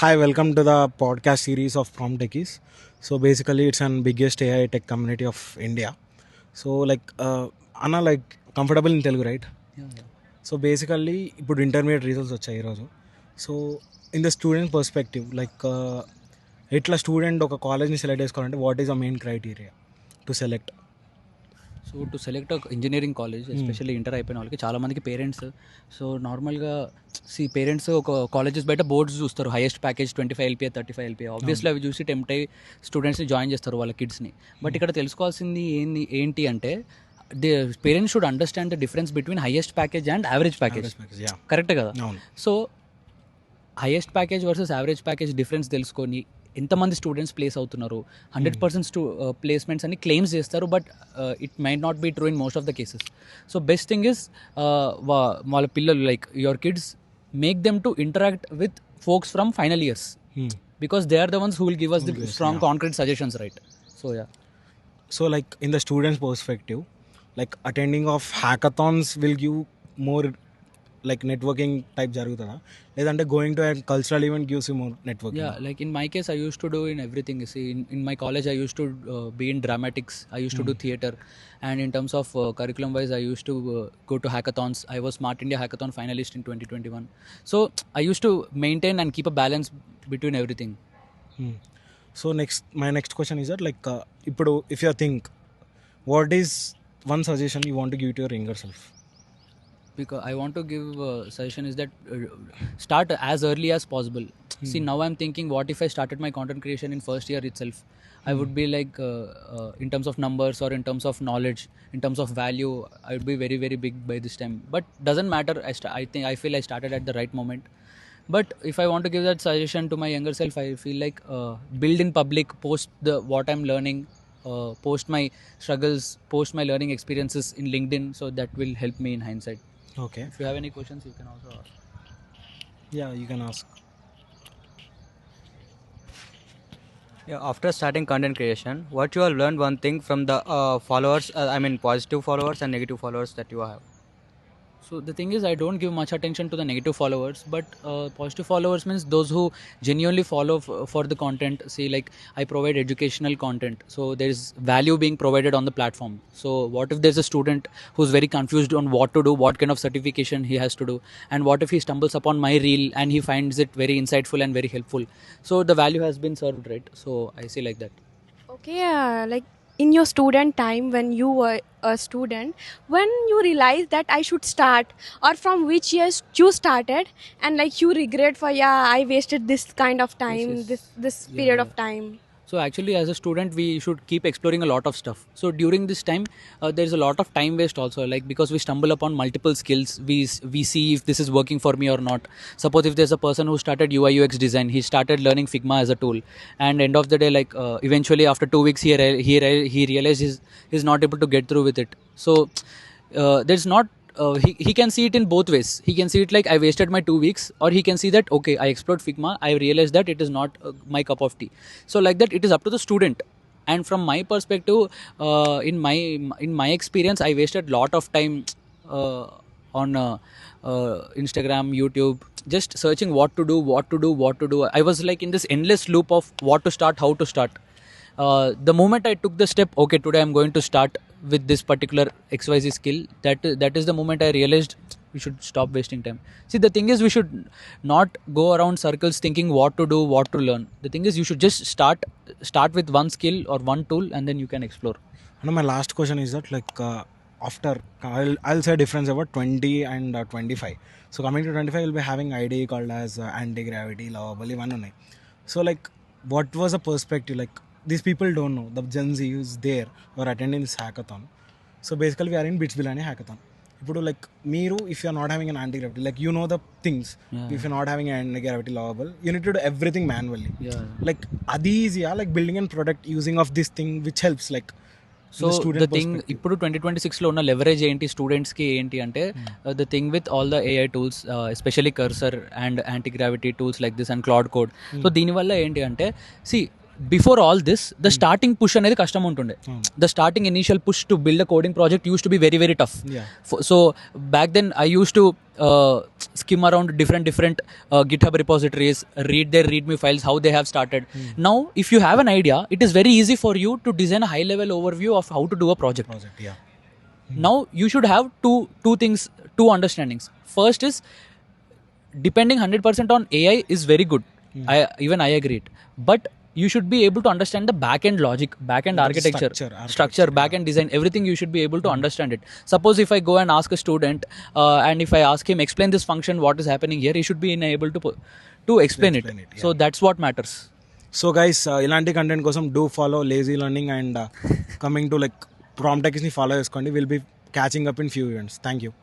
Hi, welcome to the podcast series of From Techies. So basically, it's an biggest AI tech community of India. So Anna, comfortable in Telugu, right? Yeah. So basically, ఇప్పుడు intermediate results వచ్చాయి ఈరోజు. So in the student perspective ఎట్లా student ఒక కాలేజ్ని select చేసుకోవాలంటే what is the main criteria to select? So to select ఒక engineering college, especially inter అయిపోయిన వాళ్ళకి చాలామందికి పేరెంట్స్, సో నార్మల్గా పేరెంట్స్ ఒక కాలేజెస్ బయట బోర్డ్స్ చూస్తారు, highest package 25 LPA 35 LPA. Obviously అవి చూసి టెంప్ట్ అయ్యి స్టూడెంట్స్ని జాయిన్ చేస్తారు వాళ్ళ కిడ్స్ని. బట్ ఇక్కడ తెలుసుకోవాల్సింది ఏంటి అంటే the parents should understand the difference between highest package and average package. కరెక్టే కదా? So highest package versus average package difference తెలుసుకొని ఎంతమంది స్టూడెంట్స్ ప్లేస్ అవుతున్నారు, 100% ప్లేస్మెంట్స్ అని క్లెయిమ్స్ చేస్తారు, but it might not be true in most of the cases. So best thing is వాళ్ళ పిల్లలు, like your kids, make them to interact with folks from final years, because they are the ones who will give us the strong concrete suggestions, right? So yeah. So in the student's perspective, attending of hackathons will give more networking type jarugutada, ledante going to a cultural event gives you more networking? Yeah, like in my case I used to do in everything. You see, in my college I used to be in dramatics, I used to do theater, and in terms of curriculum wise I used to go to hackathons. I was Smart India hackathon finalist in 2021. So I used to maintain and keep a balance between everything. So my next question is that ఇప్పుడు if you think, what is one suggestion you want to give to your younger self? Because I want to give suggestion is that start as early as possible. See, now I'm thinking, what if I started my content creation in first year itself? I would be like in terms of numbers or in terms of knowledge, in terms of value, I would be very very big by this time. But doesn't matter, I feel I started at the right moment. But if I want to give that suggestion to my younger self, I feel like build in public, post what I'm learning, post my struggles, post my learning experiences in LinkedIn, so that will help me in hindsight. Okay. If you have any questions, you can also ask. Yeah, you can ask. Yeah, after starting content creation, what you have learned one thing from the followers, positive followers and negative followers that you have? So the thing is, I don't give much attention to the negative followers, but positive followers means those who genuinely follow for the content. See, like I provide educational content, so there is value being provided on the platform. So what if there's a student who's very confused on what to do, what kind of certification he has to do, and what if he stumbles upon my reel and he finds it very insightful and very helpful? So the value has been served, right? So I see like that. Okay, in your student time, when you were a student, when you realized that I should start, or from which years you started, and you regret for, I wasted this kind of time, Yes. this period of time. So actually, as a student, we should keep exploring a lot of stuff. So during this time, there's a lot of time waste also, like because we stumble upon multiple skills, we see if this is working for me or not. Suppose if there's a person who started UI UX design, he started learning Figma as a tool, and end of the day, eventually after 2 weeks, he realized he's not able to get through with it. So there's not. He can see it in both ways. He can see it like I wasted my 2 weeks, or he can see that okay, I explored Figma, I realized that it is not my cup of tea. So like that, it is up to the student. And from my perspective, in my experience, I wasted lot of time on Instagram, YouTube, just searching what to do. I was like in this endless loop of what to start, how to start. The moment I took the step, okay, today I'm going to start with this particular XYZ skill, that is the moment I realized we should stop wasting time. See, the thing is, we should not go around circles thinking what to do, what to learn. The thing is, you should just start with one skill or one tool, and then you can explore. And my last question is that after I'll say difference about 20 and 25. So coming to 25, we'll be having IDE called as anti-gravity, lovable, ivan unnai. So what was the perspective? These people don't know, the Gen Z who's there or attending this hackathon. So basically we are in Bits Bilani hackathon. ఇప్పుడు మీరు if you are not having an anti-gravity, you know the things. If you're not having an anti-gravity lovable, you need to do everything manually. అది ఈజీయా building a product using of this thing which helps so the thing ఇప్పుడు 2026లో ఉన్న leverage ఏంటి స్టూడెంట్స్కి ఏంటి అంటే the thing with all the AI tools, especially cursor and anti gravity tools like this and cloud code. So దీనివల్ల ఏంటి అంటే before all this, the starting push అనేది కష్టం ఉంటుండే. The starting initial push to build a coding project used to be very very tough. Yeah. So back then I used to skim around different GitHub repositories, read their readme files, how they have started. Now if you have an idea, it is very easy for you to design a high level overview of how to do a project. Yeah. Now you should have two things, two understandings. First is, depending 100% on AI is very good. I agree it, but you should be able to understand the back-end logic, back-end architecture, structure, back-end design, everything you should be able to understand it. Suppose if I go and ask a student and if I ask him explain this function, what is happening here, he should be able to explain it. Yeah. So that's what matters. So guys, ఇలాంటి content కోసం do follow lazy learning and coming to like prompt techniques ని follow చేసుకోండి. We'll be catching up in few events. Thank you.